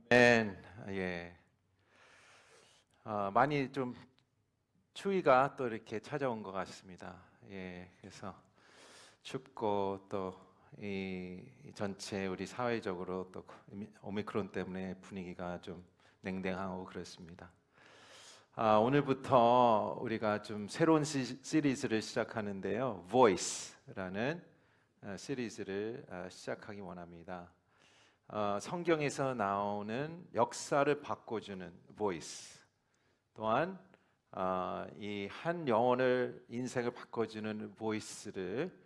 아멘. 예. 많이 좀 추위가 또 이렇게 찾아온 것 같습니다. 예. 그래서 춥고 또 이 전체 우리 사회적으로 또 오미크론 때문에 분위기가 좀 냉랭하고 그렇습니다. 오늘부터 우리가 좀 새로운 시리즈를 시작하는데요. Voice라는 시리즈를 시작하기 원합니다. 성경에서 나오는 역사를 바꿔주는 voice, 또한 이 한 영혼을 인생을 바꿔주는 voice를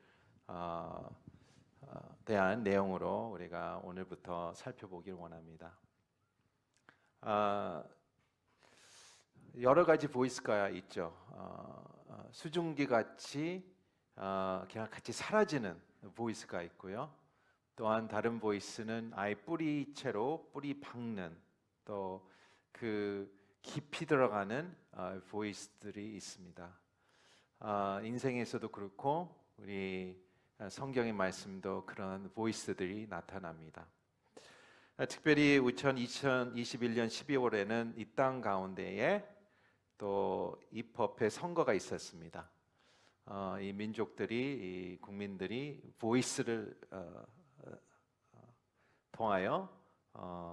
대한 내용으로 우리가 오늘부터 살펴보길 원합니다. 여러 가지 보이스가 있죠. 수증기 같이 그냥 같이 사라지는 보이스가 있고요. 또한 다른 보이스는 아예 뿌리채로 뿌리 박는 또 그 깊이 들어가는 보이스들이 있습니다. 인생에서도 그렇고 우리 성경의 말씀도 그런 보이스들이 나타납니다. 특별히 2021년 12월에는 이 땅 가운데에 또 입법회 선거가 있었습니다. 이 민족들이, 이 국민들이 보이스를 통하여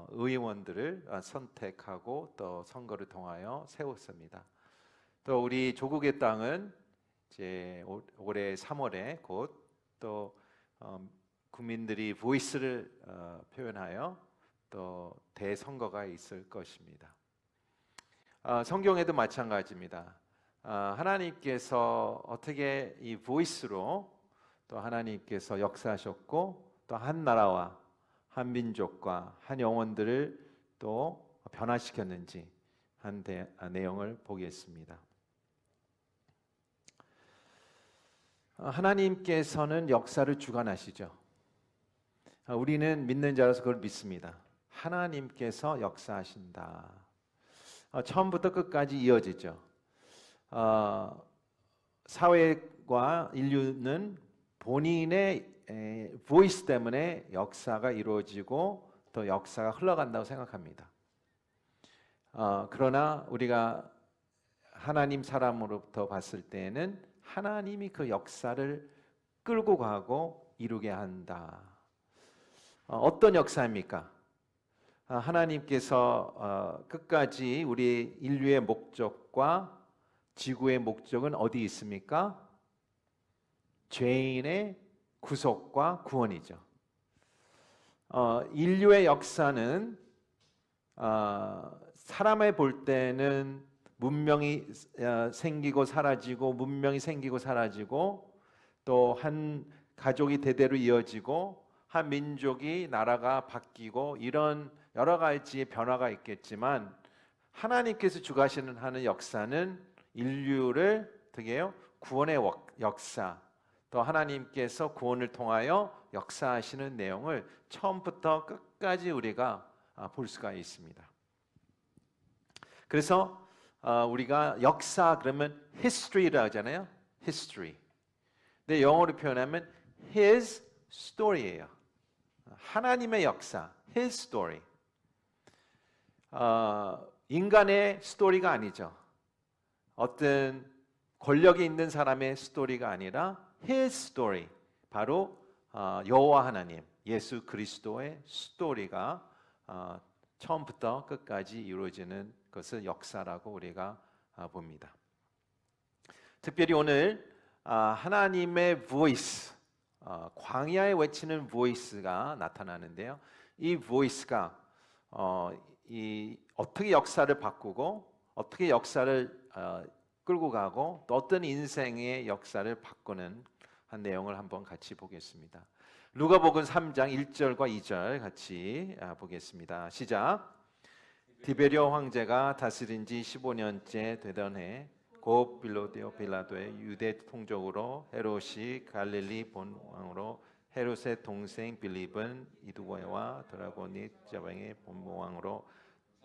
의원들을 선택하고 또 선거를 통하여 세웠습니다. 또 우리 조국의 땅은 이제 올해 3월에 곧 또 국민들이 보이스를 표현하여 또 대선거가 있을 것입니다. 성경에도 마찬가지입니다. 하나님께서 어떻게 이 보이스로 또 하나님께서 역사하셨고 또 한 나라와 한 민족과 한 영혼들을 또 변화시켰는지 한 내용을 보겠습니다. 하나님께서는 역사를 주관하시죠. 우리는 믿는 자로서 그걸 믿습니다. 하나님께서 역사하신다. 처음부터 끝까지 이어지죠. 사회와 인류는 본인의 보이스 때문에 역사가 이루어지고 또 역사가 흘러간다고 생각합니다. 그러나 우리가 하나님 사람으로부터 봤을 때에는 하나님이 그 역사를 끌고 가고 이루게 한다. 어떤 역사입니까? 하나님께서 끝까지 우리 인류의 목적과 지구의 목적은 어디 있습니까? 죄인의 구속과 구원이죠. 인류의 역사는 사람을 볼 때는 문명이 생기고 사라지고 문명이 생기고 사라지고 또 한 가족이 대대로 이어지고 한 민족이 나라가 바뀌고 이런 여러 가지의 변화가 있겠지만 하나님께서 주관하시는 하는 역사는 인류를 어떻게 해요? 구원의 역사, 또 하나님께서 구원을 통하여 역사하시는 내용을 처음부터 끝까지 우리가 볼 수가 있습니다. 그래서 우리가 역사 그러면 history라 하잖아요. history. 근데 영어로 표현하면 his story예요. 하나님의 역사, his story. 인간의 스토리가 아니죠. 어떤 권력이 있는 사람의 스토리가 아니라 his story. 바로 여호와 하나님, 예수 그리스도의 스토리가 처음부터 끝까지 이루어지는 것을 역사라고 우리가 봅니다. 특별히 오늘 하나님의 voice, 광야에 외치는 voice가 나타나는데요. 이 voice가 어떻게 역사를 바꾸고 어떻게 역사를 끌고 가고 또 어떤 인생의 역사를 바꾸는 한 내용을 한번 같이 보겠습니다. 누가복음 3장 1절과 2절 같이 보겠습니다. 시작. 디베리오 황제가 다스린 지 15년째 되던 해 곧 빌라도 빌라도의 유대 통족으로 헤롯이 갈릴리 본왕으로 헤롯의 동생 빌립은 이두고와 드라고니 지방의 본모왕으로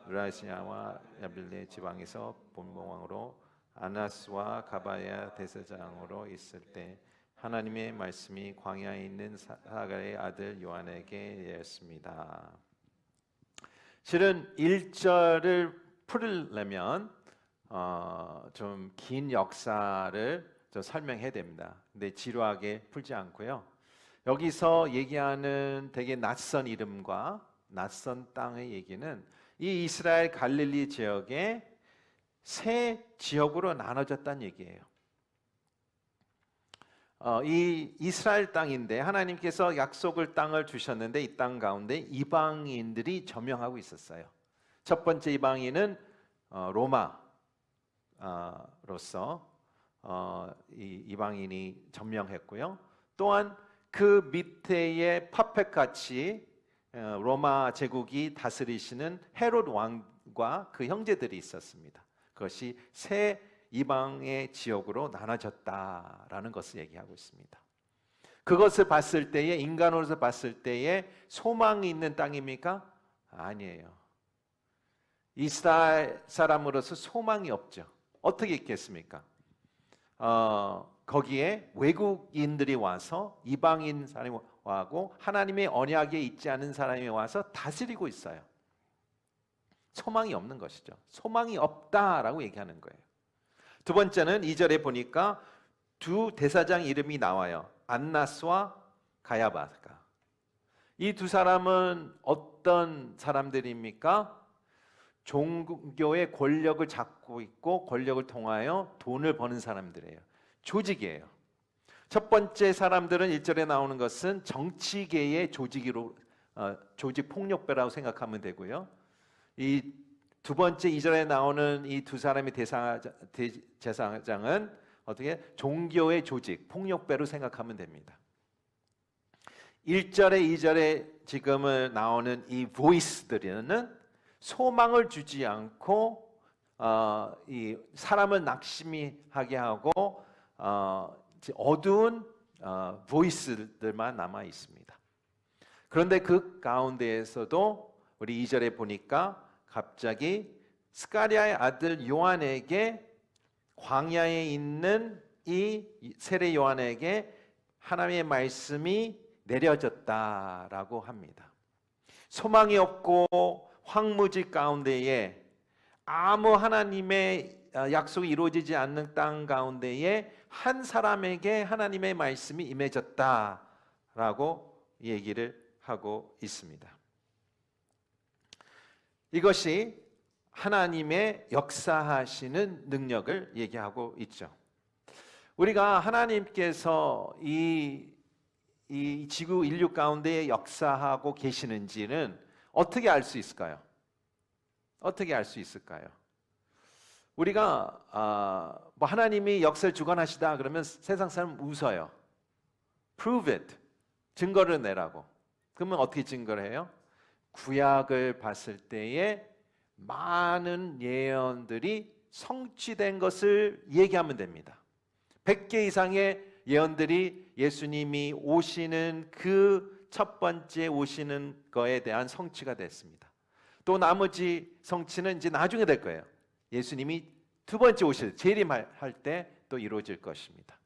루라시아와 야빌레 지방에서 본모왕으로 아나스와 가바야 대제사장으로 있을 때 하나님의 말씀이 광야에 있는 사가의 아들 요한에게 이르렀습니다. 실은 1절을 풀려면 좀 긴 역사를 좀 설명해야 됩니다. 근데 지루하게 풀지 않고요. 여기서 얘기하는 되게 낯선 이름과 낯선 땅의 얘기는 이 이스라엘 갈릴리 지역의 세 지역으로 나눠졌다는 얘기예요. 이 이스라엘 땅인데 하나님께서 약속을 땅을 주셨는데 이 땅 가운데 이방인들이 점령하고 있었어요. 첫 번째 이방인은 로마로서 이 이방인이 점령했고요. 또한 그 밑에의 파펫같이 로마 제국이 다스리시는 헤롯 왕과 그 형제들이 있었습니다. 그것이 세 이방의 지역으로 나눠졌다라는 것을 얘기하고 있습니다. 그것을 봤을 때에 인간으로서 봤을 때에 소망이 있는 땅입니까? 아니에요. 이스라엘 사람으로서 소망이 없죠. 어떻게 있겠습니까? 거기에 외국인들이 와서 이방인 사람이 와고 하나님의 언약에 있지 않은 사람이 와서 다스리고 있어요. 소망이 없는 것이죠. 소망이 없다라고 얘기하는 거예요. 두 번째는 2절에 보니까 두 대사장 이름이 나와요. 안나스와 가야바가. 이 두 사람은 어떤 사람들입니까? 종교의 권력을 잡고 있고 권력을 통하여 돈을 버는 사람들이에요. 조직이에요. 첫 번째 사람들은 1절에 나오는 것은 정치계의 조직으로 조직 폭력배라고 생각하면 되고요. 이 두 번째 2절에 나오는 이 두 사람의 대제사장은 어떻게 종교의 조직, 폭력배로 생각하면 됩니다. 1절에 2절에 지금은 나오는 이 보이스들은 소망을 주지 않고 이 사람을 낙심하게 하고 어두운 보이스들만 남아 있습니다. 그런데 그 가운데에서도 우리 2절에 보니까 갑자기 스가랴의 아들 요한에게 광야에 있는 이 세례 요한에게 하나님의 말씀이 내려졌다라고 합니다. 소망이 없고 황무지 가운데에 아무 하나님의 약속이 이루어지지 않는 땅 가운데에 한 사람에게 하나님의 말씀이 임해졌다라고 얘기를 하고 있습니다. 이것이 하나님의 역사하시는 능력을 얘기하고 있죠. 우리가 하나님께서 이 지구 인류 가운데 역사하고 계시는지는 어떻게 알 수 있을까요? 어떻게 알 수 있을까요? 우리가 뭐 하나님이 역사를 주관하시다 그러면 세상 사람 웃어요. Prove it. 증거를 내라고. 그러면 어떻게 증거를 해요? 구약을 봤을 때에 많은 예언들이 성취된 것을 얘기하면 됩니다. 100개 이상의 예언들이 예수님이 오시는 그 첫 번째 오시는 거에 대한 성취가 됐습니다. 또 나머지 성취는 이제 나중에 될 거예요. 예수님이 두 번째 오실 재림할 때 또 이루어질 것입니다.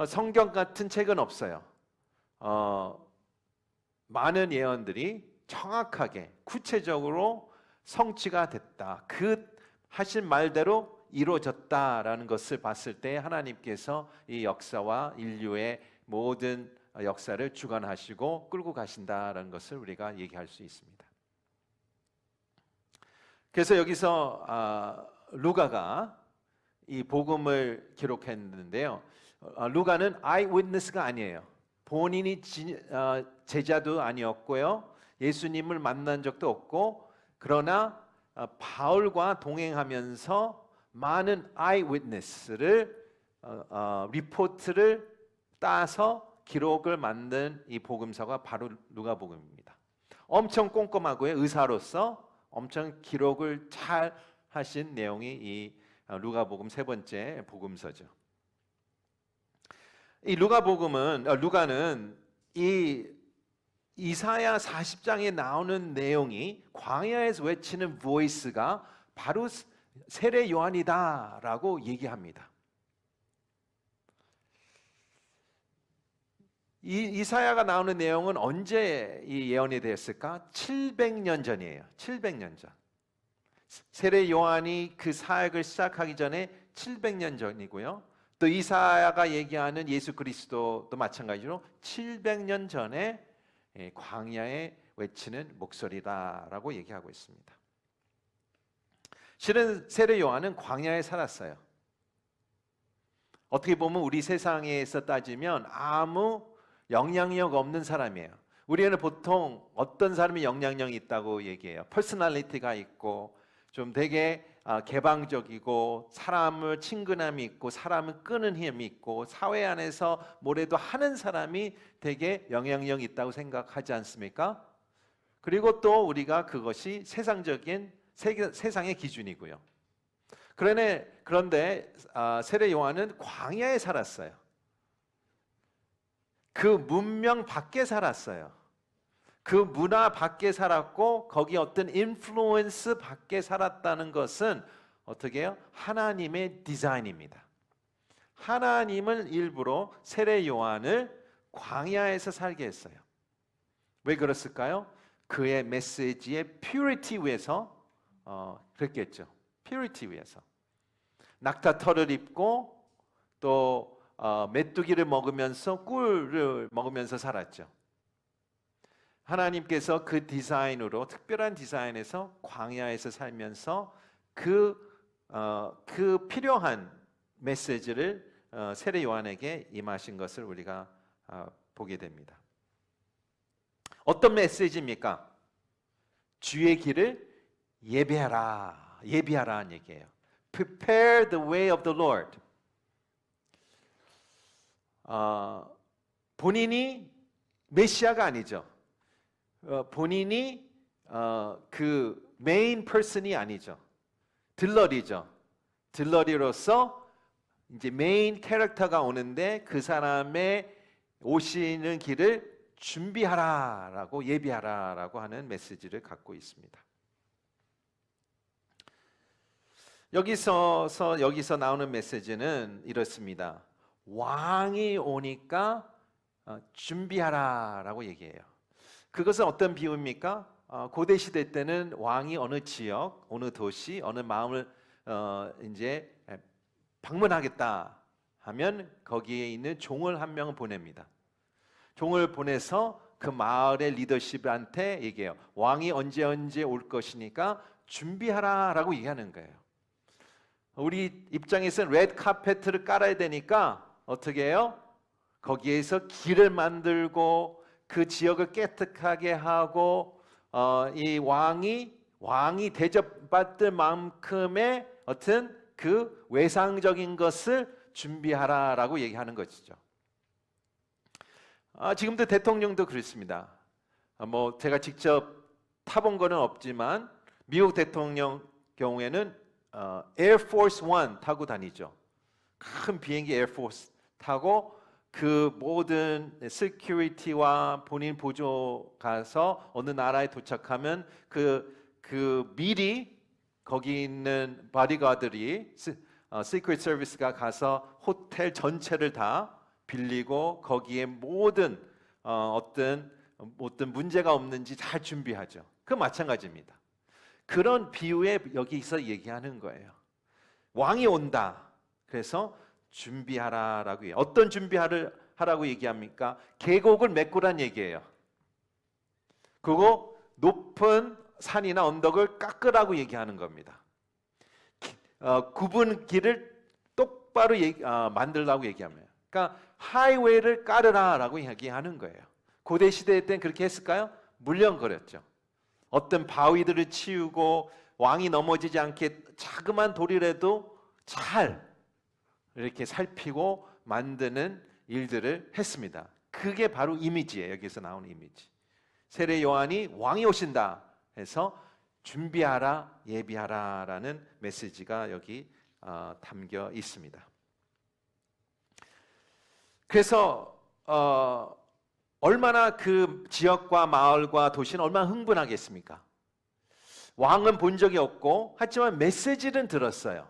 성경 같은 책은 없어요. 많은 예언들이 정확하게 구체적으로 성취가 됐다. 그 하신 말대로 이루어졌다라는 것을 봤을 때 하나님께서 이 역사와 인류의 모든 역사를 주관하시고 끌고 가신다라는 것을 우리가 얘기할 수 있습니다. 그래서 여기서 루가가 이 복음을 기록했는데요. 루가는 아이위트니스가 아니에요. 본인이 제자도 아니었고요. 예수님을 만난 적도 없고, 그러나 바울과 동행하면서 많은 아이위트니스를 리포트를 따서 기록을 만든 이 복음서가 바로 누가복음입니다. 엄청 꼼꼼하고요. 의사로서 엄청 기록을 잘 하신 내용이 이 루가복음 세 번째 복음서죠. 이 루가는 이 이사야 40장에 나오는 내용이 광야에서 외치는 보이스가 바로 세례 요한이다라고 얘기합니다. 이사야가 나오는 내용은 언제 이 예언이 되었을까? 700년 전이에요. 700년 전. 세례 요한이 그 사역을 시작하기 전에 700년 전이고요. 또 이사야가 얘기하는 예수 그리스도도 마찬가지로 700년 전에 광야에 외치는 목소리다라고 얘기하고 있습니다. 실은 세례 요한은 광야에 살았어요. 어떻게 보면 우리 세상에서 따지면 아무 영향력 없는 사람이에요. 우리는 보통 어떤 사람이 영향력이 있다고 얘기해요. 퍼스널리티가 있고 좀 되게 개방적이고 사람을 친근함이 있고 사람을 끄는 힘이 있고 사회 안에서 뭐래도 하는 사람이 되게 영향력이 있다고 생각하지 않습니까? 그리고 또 우리가 그것이 세상적인 세상의 기준이고요. 그런데 세례 요한은 광야에 살았어요. 그 문명 밖에 살았어요. 그 문화 밖에 살았고 거기 어떤 인플루언스 밖에 살았다는 것은 어떻게 해요? 하나님의 디자인입니다. 하나님은 일부러 세례 요한을 광야에서 살게 했어요. 왜 그랬을까요? 그의 메시지의 퓨리티 위해서 그랬겠죠. 퓨리티 위해서. 낙타털을 입고 또 메뚜기를 먹으면서 꿀을 먹으면서 살았죠. 하나님께서 그 디자인으로 특별한 디자인에서 광야에서 살면서 그 필요한 메시지를 세례 요한에게 임하신 것을 우리가 보게 됩니다. 어떤 메시지입니까? 주의 길을 예비하라는 얘기예요. Prepare the way of the Lord. 본인이 메시아가 아니죠. 본인이 그 메인 퍼슨이 아니죠. 들러리죠. 들러리로서 이제 메인 캐릭터가 오는데 그 사람의 오시는 길을 준비하라라고 예비하라라고 하는 메시지를 갖고 있습니다. 여기서 나오는 메시지는 이렇습니다. 왕이 오니까 준비하라라고 얘기해요. 그것은 어떤 비유입니까? 고대 시대 때는 왕이 어느 지역, 어느 도시, 어느 마을을 이제 방문하겠다 하면 거기에 있는 종을 한 명을 보냅니다. 종을 보내서 그 마을의 리더십한테 얘기해요. 왕이 언제 올 것이니까 준비하라라고 얘기하는 거예요. 우리 입장에서는 레드 카페트를 깔아야 되니까 어떻게 해요? 거기에서 길을 만들고 그 지역을 깨끗하게 하고 이 왕이 대접받을 만큼의 어떤 그 외상적인 것을 준비하라라고 얘기하는 것이죠. 지금도 대통령도 그렇습니다. 뭐 제가 직접 타본 거는 없지만 미국 대통령 경우에는 Air Force One 타고 다니죠. 큰 비행기 Air Force 타고 그 모든 시큐리티와 본인 보조 가서 어느 나라에 도착하면 그 미리 거기 있는 바디가드들이 시크릿 서비스가 가서 호텔 전체를 다 빌리고 거기에 모든 어떤 문제가 없는지 잘 준비하죠. 그 마찬가지입니다. 그런 비유에 여기서 얘기하는 거예요. 왕이 온다. 그래서 준비하라라고 해요. 어떤 준비하라고 얘기합니까? 계곡을 메꾸란 얘기예요. 그리고 높은 산이나 언덕을 깎으라고 얘기하는 겁니다. 굽은 길을 똑바로 만들라고 얘기합니다. 그러니까 하이웨이를 깔으라라고 얘기하는 거예요. 고대 시대 때는 그렇게 했을까요? 물렁거렸죠. 어떤 바위들을 치우고 왕이 넘어지지 않게 자그만 돌이라도 잘 이렇게 살피고 만드는 일들을 했습니다. 그게 바로 이미지예요. 여기서 나오는 이미지. 세례 요한이 왕이 오신다 해서 준비하라, 예비하라라는 메시지가 여기 담겨 있습니다. 그래서 얼마나 그 지역과 마을과 도시는 얼마나 흥분하겠습니까? 왕은 본 적이 없고 하지만 메시지는 들었어요.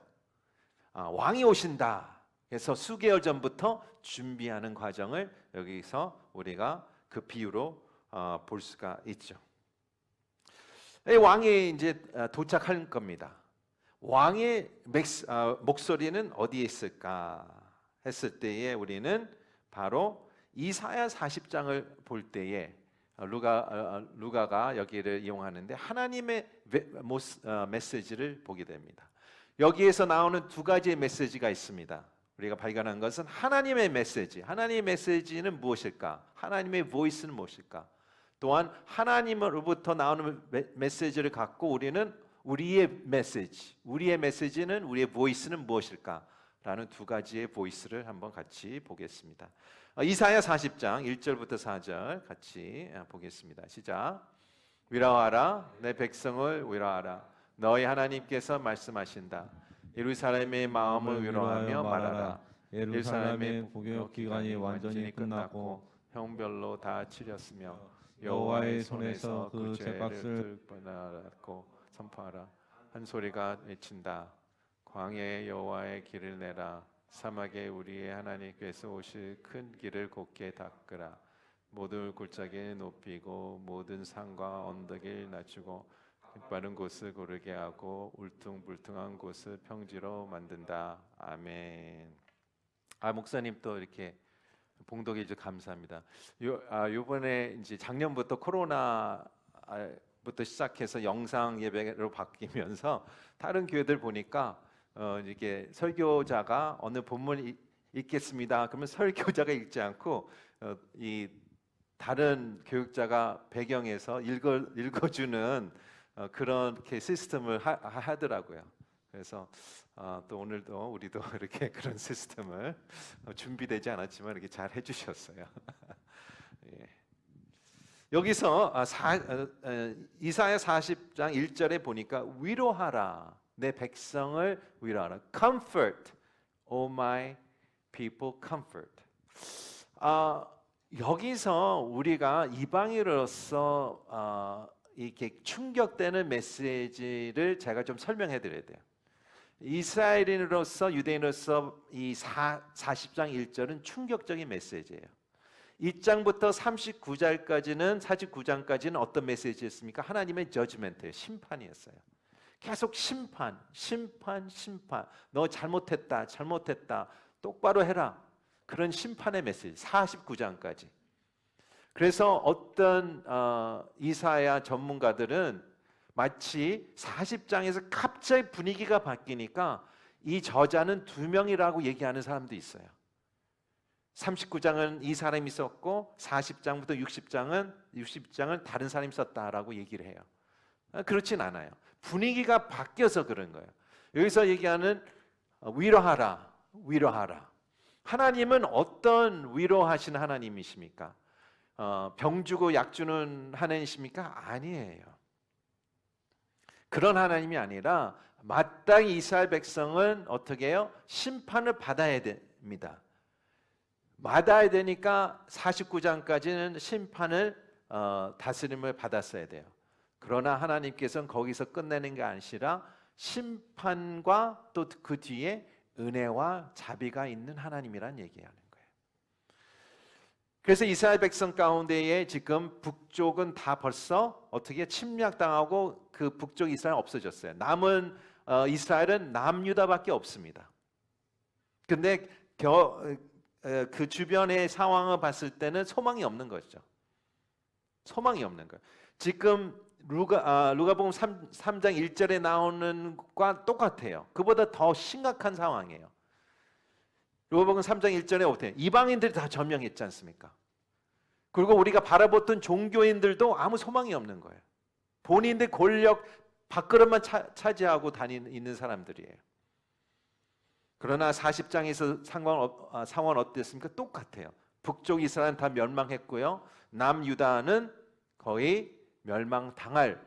왕이 오신다. 그래서 수개월 전부터 준비하는 과정을 여기서 우리가 그 비유로 볼 수가 있죠. 왕이 이제 도착할 겁니다. 왕의 목소리는 어디에 있을까 했을 때에 우리는 바로 이사야 40장을 볼 때에 루가가 여기를 이용하는데 하나님의 메시지를 보게 됩니다. 여기에서 나오는 두 가지의 메시지가 있습니다. 우리가 발견한 것은 하나님의 메시지. 하나님의 메시지는 무엇일까? 하나님의 보이스는 무엇일까? 또한 하나님으로부터 나오는 메시지를 갖고 우리는 우리의 메시지는 우리의 보이스는 무엇일까? 라는 두 가지의 보이스를 한번 같이 보겠습니다. 이사야 40장 1절부터 4절 같이 보겠습니다. 시작. 위로하라 내 백성을 위로하라. 너희 하나님께서 말씀하신다. 예루살렘의 마음을 위로하며 말하라. 예루살렘의 복역 기간이 완전히 끝났고 형별로 다 치렸으며 여호와의 손에서 그 죄값을 받았고 선포하라. 한 소리가 외친다. 광야에 여호와의 길을 내라. 사막에 우리의 하나님께서 오실 큰 길을 곧게 닦으라. 모든 골짜기를 높이고 모든 산과 언덕을 낮추고 빠른 곳을 고르게 하고 울퉁불퉁한 곳을 평지로 만든다. 아멘. 목사님 또 이렇게 봉독해 주셔서 감사합니다. 요번에 이제 작년부터 코로나부터 시작해서 영상 예배로 바뀌면서 다른 교회들 보니까 이게 설교자가 어느 본문 읽겠습니다. 그러면 설교자가 읽지 않고 이 다른 교육자가 배경에서 읽어주는 그렇게 시스템을 하더라고요. 그래서 또 오늘도 우리도 이렇게 그런 시스템을 준비되지 않았지만 이렇게 잘 해주셨어요. 예. 여기서 이사야 40장 1절에 보니까 위로하라. 내 백성을 위로하라. Comfort, O my people, comfort. 여기서 우리가 이방인으로서 이렇게 충격되는 메시지를 제가 좀 설명해 드려야 돼요. 이스라엘인으로서 유대인으로서 이 40장 1절은 충격적인 메시지예요. 1장부터 49장까지는 어떤 메시지였습니까? 하나님의 저지멘트예요. 심판이었어요. 계속 심판. 너 잘못했다. 똑바로 해라. 그런 심판의 메시지. 49장까지. 그래서 어떤 이사야 전문가들은 마치 40장에서 갑자기 분위기가 바뀌니까 이 저자는 두 명이라고 얘기하는 사람도 있어요. 39장은 이 사람이 썼고 40장부터 60장은 다른 사람이 썼다라고 얘기를 해요. 그렇진 않아요. 분위기가 바뀌어서 그런 거예요. 여기서 얘기하는 위로하라. 하나님은 어떤 위로하시는 하나님이십니까? 병 주고 약 주는 하나님이십니까? 아니에요. 그런 하나님이 아니라 마땅히 이스라엘 백성은 어떻게 해요? 심판을 받아야 됩니다. 받아야 되니까 49장까지는 심판을 다스림을 받았어야 돼요. 그러나 하나님께서는 거기서 끝내는 게 아니라 심판과 또 그 뒤에 은혜와 자비가 있는 하나님이란 얘기하는 거예요. 그래서 이스라엘 백성 가운데에 지금 북쪽은 다 벌써 어떻게 침략당하고 그 북쪽 이스라엘은 없어졌어요. 남은 이스라엘은 남유다밖에 없습니다. 근데 그 주변의 상황을 봤을 때는 소망이 없는 거죠. 소망이 없는 거예요. 지금 루가복음 3장 1절에 나오는 것과 똑같아요. 그보다 더 심각한 상황이에요. 루가복음 3장 1절에 어때요? 이방인들이 다 점령했지 않습니까? 그리고 우리가 바라보던 종교인들도 아무 소망이 없는 거예요. 본인들 권력 밥그릇만 차지하고 있는 사람들이에요. 그러나 40장에서 상황은 어땠습니까? 똑같아요. 북쪽 이스라엘은 다 멸망했고요. 남유다는 거의 멸망당할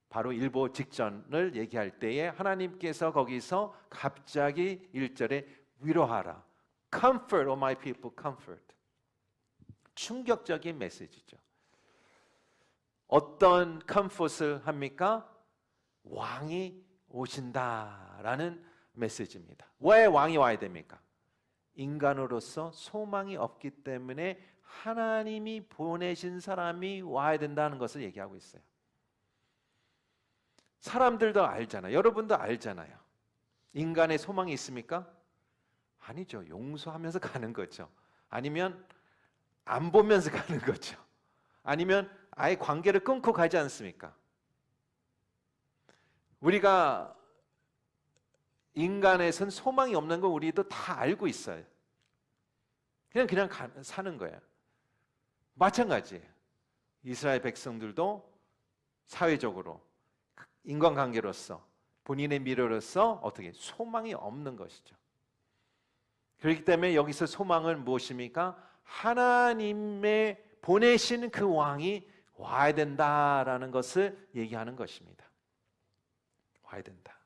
바로 일보 직전을 얘기할 때에 하나님께서 거기서 갑자기 1절에 위로하라. Comfort, O my people, comfort. 충격적인 메시지죠. 어떤 comfort을 합니까? 왕이 오신다라는 메시지입니다. 왜 왕이 와야 됩니까? 인간으로서 소망이 없기 때문에 하나님이 보내신 사람이 와야 된다는 것을 얘기하고 있어요. 사람들도 알잖아요. 여러분도 알잖아요. 인간의 소망이 있습니까? 아니죠. 용서하면서 가는 거죠. 아니면 안 보면서 가는 거죠. 아니면 아예 관계를 끊고 가지 않습니까? 우리가 인간에선 소망이 없는 거 우리도 다 알고 있어요. 그냥 사는 거예요. 마찬가지예요. 이스라엘 백성들도 사회적으로 인간관계로서 본인의 미래로서 어떻게 소망이 없는 것이죠. 그렇기 때문에 여기서 소망은 무엇입니까? 하나님의 보내신 그 왕이 와야 된다라는 것을 얘기하는 것입니다. 와야 된다.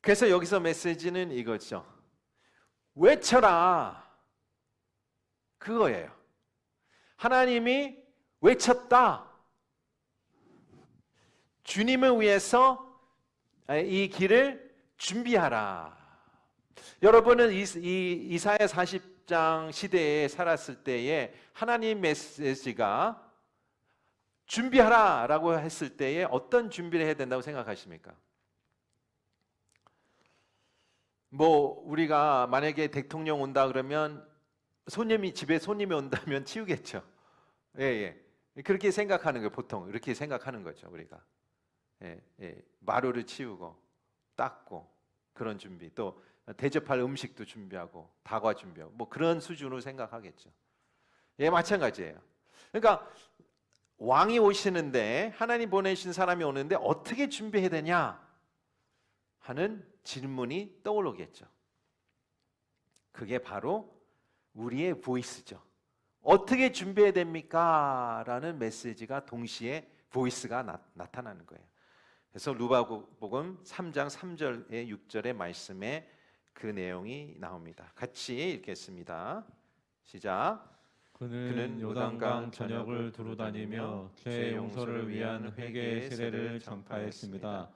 그래서 여기서 메시지는 이거죠. 외쳐라. 그거예요. 하나님이 외쳤다. 주님을 위해서 이 길을 준비하라. 여러분은 이사야 40장 시대에 살았을 때에 하나님 메시지가 준비하라 라고 했을 때에 어떤 준비를 해야 된다고 생각하십니까? 우리가 만약에 대통령 온다 그러면 집에 손님이 온다면 치우겠죠. 예. 그렇게 생각하는 거예요. 보통 이렇게 생각하는 거죠. 우리가 마루를 치우고 닦고 그런 준비, 또 대접할 음식도 준비하고 다과 준비하고 그런 수준으로 생각하겠죠. 마찬가지예요. 그러니까 왕이 오시는데, 하나님 보내신 사람이 오는데 어떻게 준비해야 되냐 하는 질문이 떠오르겠죠. 그게 바로 우리의 보이스죠. 어떻게 준비해야 됩니까? 라는 메시지가 동시에 보이스가 나타나는 거예요. 그래서 누가복음 3장 3절에 6절의 말씀에 그 내용이 나옵니다. 같이 읽겠습니다. 시작. 그는 요단강 전역을 두루다니며 죄 용서를 위한 회개의 세례를 전파했습니다.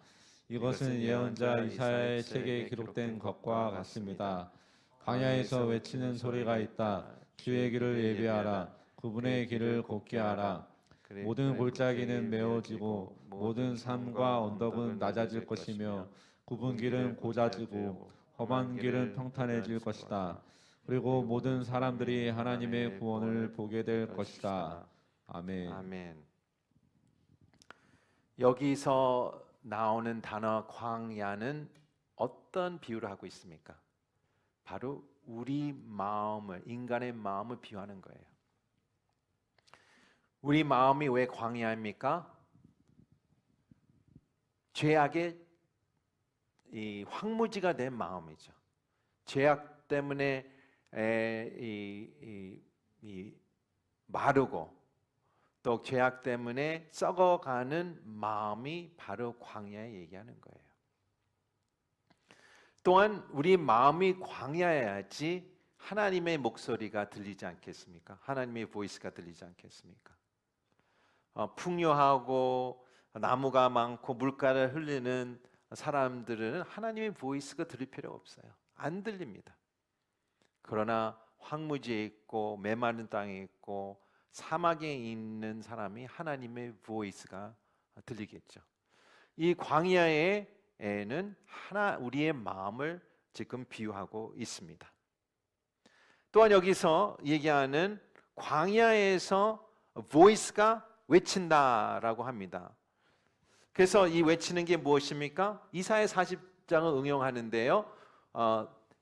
이것은 예언자 이사야의 책에 기록된 것과 같습니다. 광야에서 외치는 소리가 있다. 주의 길을 예비하라. 그분의 길을 곱게 하라. 모든 골짜기는 메워지고 모든 산과 언덕은 낮아질 것이며 굽은 길은 고자지고 험한 길은 평탄해질 것이다. 그리고 모든 사람들이 하나님의 구원을 보게 될 것이다. 아멘. 아멘. 여기서 나오는 단어 광야는 어떤 비유를 하고 있습니까? 바로 우리 마음을, 인간의 마음을 비유하는 거예요. 우리 마음이 왜 광야입니까? 죄악의 이 황무지가 된 마음이죠. 죄악 때문에 마르고 또 죄악 때문에 썩어가는 마음이 바로 광야에 얘기하는 거예요. 또한 우리 마음이 광야여야지 하나님의 목소리가 들리지 않겠습니까? 하나님의 보이스가 들리지 않겠습니까? 풍요하고 나무가 많고 물가를 흐르는 사람들은 하나님의 보이스가 들릴 필요가 없어요. 안 들립니다. 그러나 황무지에 있고 메마른 땅에 있고 사막에 있는 사람이 하나님의 보이스가 들리겠죠. 이 광야에는 우리의 마음을 지금 비유하고 있습니다. 또한 여기서 얘기하는 광야에서 보이스가 외친다라고 합니다. 그래서 이 외치는 게 무엇입니까? 이사야 40장을 응용하는데요.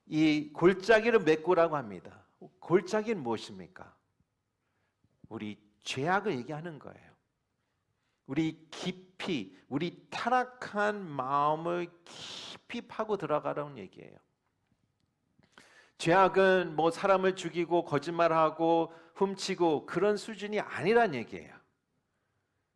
이 골짜기를 메꾸라고 합니다. 골짜기는 무엇입니까? 우리 죄악을 얘기하는 거예요. 우리 타락한 마음을 깊이 파고 들어가라는 얘기예요. 죄악은 사람을 죽이고 거짓말하고 훔치고 그런 수준이 아니란 얘기예요.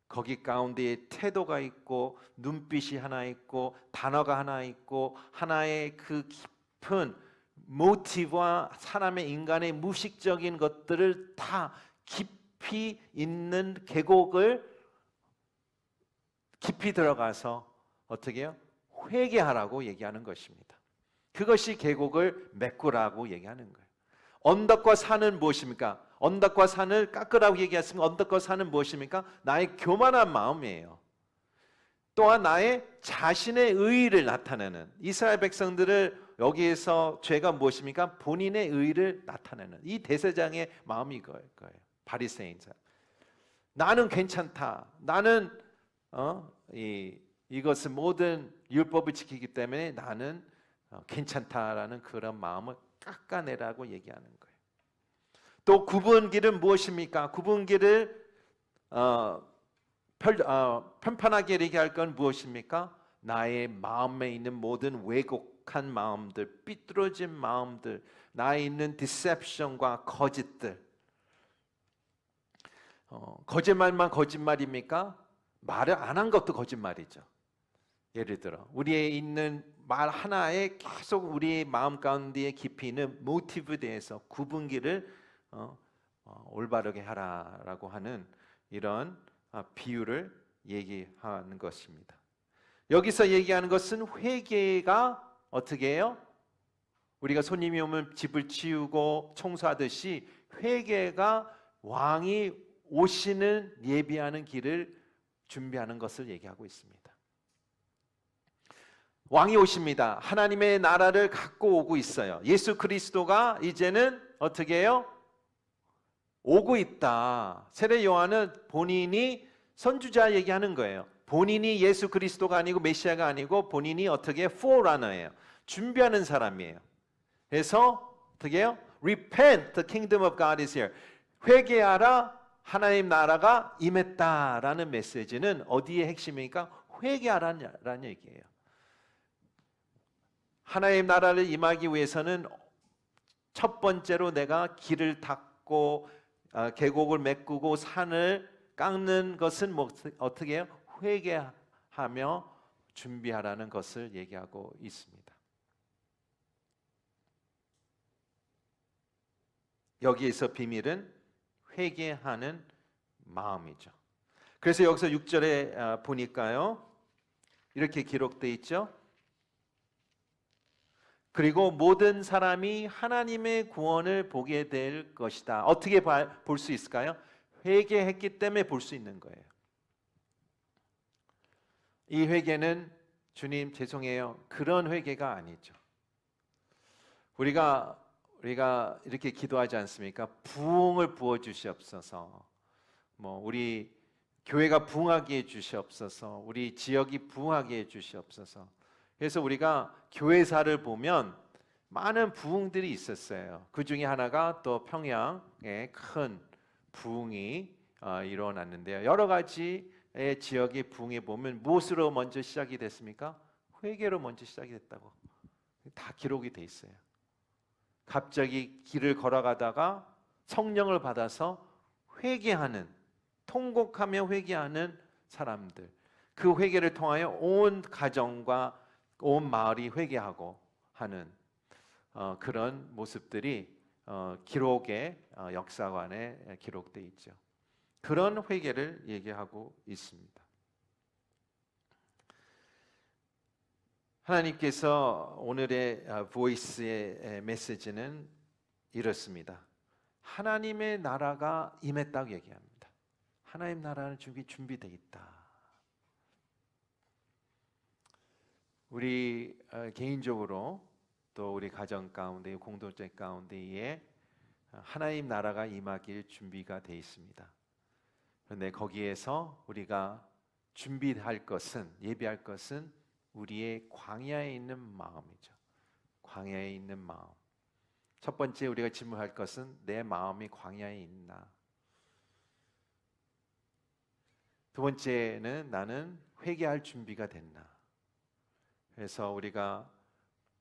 거기 가운데에 태도가 있고 눈빛이 하나 있고 단어가 하나 있고 하나의 그 깊은 모티브와 사람의 인간의 무의식적인 것들을 다 깊이 있는 계곡을 깊이 들어가서 어떻게 해요? 회개하라고 얘기하는 것입니다. 그것이 계곡을 메꾸라고 얘기하는 거예요. 언덕과 산은 무엇입니까? 언덕과 산을 깎으라고 얘기했으면 언덕과 산은 무엇입니까? 나의 교만한 마음이에요. 또한 나의 자신의 의의를 나타내는, 이스라엘 백성들을 여기에서 죄가 무엇입니까? 본인의 의의를 나타내는 이 대제사장의 마음이 거예요. 바리새인자. 나는 괜찮다. 나는 이것을 모든 율법을 지키기 때문에 나는 괜찮다라는 그런 마음을 깎아내라고 얘기하는 거예요. 또 굽은 길은 무엇입니까? 굽은 길을 편편하게 얘기할 건 무엇입니까? 나의 마음에 있는 모든 왜곡한 마음들, 삐뚤어진 마음들, 나에 있는 디셉션과 거짓들. 거짓말만 거짓말입니까? 말을 안 한 것도 거짓말이죠. 예를 들어 우리에 있는 말 하나에 계속 우리의 마음 가운데에 깊이 있는 모티브에 대해서 구분기를 올바르게 하라라고 하는 이런 비유를 얘기하는 것입니다. 여기서 얘기하는 것은 회개가 어떻게 해요? 우리가 손님이 오면 집을 치우고 청소하듯이 회개가 왕이 오시는 예비하는 길을 준비하는 것을 얘기하고 있습니다. 왕이 오십니다. 하나님의 나라를 갖고 오고 있어요. 예수 그리스도가 이제는 어떻게 해요? 오고 있다. 세례 요한은 본인이 선주자 얘기하는 거예요. 본인이 예수 그리스도가 아니고 메시아가 아니고 본인이 어떻게 forerunner예요. 준비하는 사람이에요. 그래서 어떻게 해요? Repent, the kingdom of God is here. 회개하라, 하나님 나라가 임했다라는 메시지는 어디의 핵심입니까? 회개하라는 얘기예요. 하나님 나라를 임하기 위해서는 첫 번째로 내가 길을 닦고 계곡을 메꾸고 산을 깎는 것은 어떻게 해요? 회개하며 준비하라는 것을 얘기하고 있습니다. 여기에서 비밀은 회개하는 마음이죠. 그래서 여기서 6절에 보니까요, 이렇게 기록되어 있죠. 그리고 모든 사람이 하나님의 구원을 보게 될 것이다. 어떻게 볼 수 있을까요? 회개했기 때문에 볼 수 있는 거예요. 이 회개는 주님 죄송해요. 그런 회개가 아니죠. 우리가 이렇게 기도하지 않습니까? 부흥을 부어 주시옵소서. 우리 교회가 부흥하게 해 주시옵소서. 우리 지역이 부흥하게 해 주시옵소서. 그래서 우리가 교회사를 보면 많은 부흥들이 있었어요. 그 중에 하나가 또 평양에 큰 부흥이 일어났는데요. 여러 가지의 지역의 부흥에 보면 무엇으로 먼저 시작이 됐습니까? 회개로 먼저 시작이 됐다고 다 기록이 돼 있어요. 갑자기 길을 걸어가다가 성령을 받아서 회개하는, 통곡하며 회개하는 사람들, 그 회개를 통하여 온 가정과 온 마을이 회개하고 하는 그런 모습들이 기록의 역사관에 기록되어 있죠. 그런 회개를 얘기하고 있습니다. 하나님께서 오늘의 보이스의 메시지는 이렇습니다. 하나님의 나라가 임했다고 얘기합니다. 하나님 나라는 준비되어 있다. 우리 개인적으로 또 우리 가정 가운데 공동체 가운데에 하나님 나라가 임하길 준비가 되어 있습니다. 그런데 거기에서 우리가 준비할 것은, 예비할 것은 우리의 광야에 있는 마음이죠. 광야에 있는 마음. 첫 번째 우리가 질문할 것은 내 마음이 광야에 있나? 두 번째는 나는 회개할 준비가 됐나? 그래서 우리가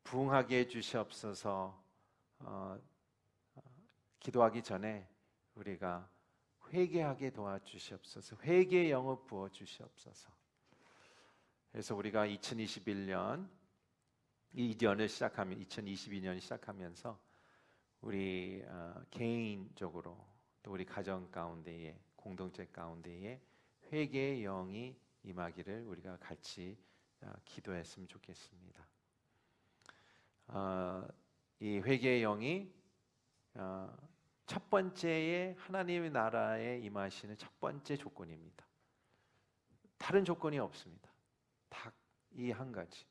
부흥하게 해주시옵소서 기도하기 전에 우리가 회개하게 도와주시옵소서. 회개의 영을 부어주시옵소서. 그래서 우리가 2021년 이 년을 시작하면 2022년 시작하면서 우리 개인적으로 또 우리 가정 가운데에 공동체 가운데에 회개의 영이 임하기를 우리가 같이 기도했으면 좋겠습니다. 이 회개의 영이 첫 번째의 하나님의 나라에 임하시는 첫 번째 조건입니다. 다른 조건이 없습니다. 딱 이 한 가지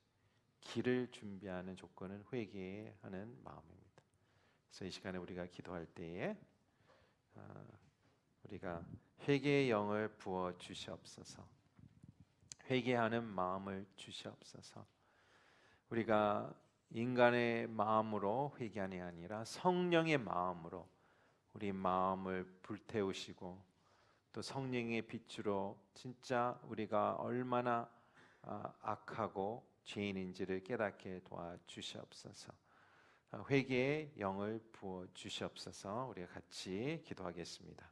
길을 준비하는 조건은 회개하는 마음입니다. 그래서 이 시간에 우리가 기도할 때에 우리가 회개의 영을 부어 주시옵소서. 회개하는 마음을 주시옵소서. 우리가 인간의 마음으로 회개하는 게 아니라 성령의 마음으로 우리 마음을 불태우시고 또 성령의 빛으로 진짜 우리가 얼마나 악하고 죄인인지를 깨닫게 도와주시옵소서. 회개의 영을 부어 주시옵소서. 우리가 같이 기도하겠습니다.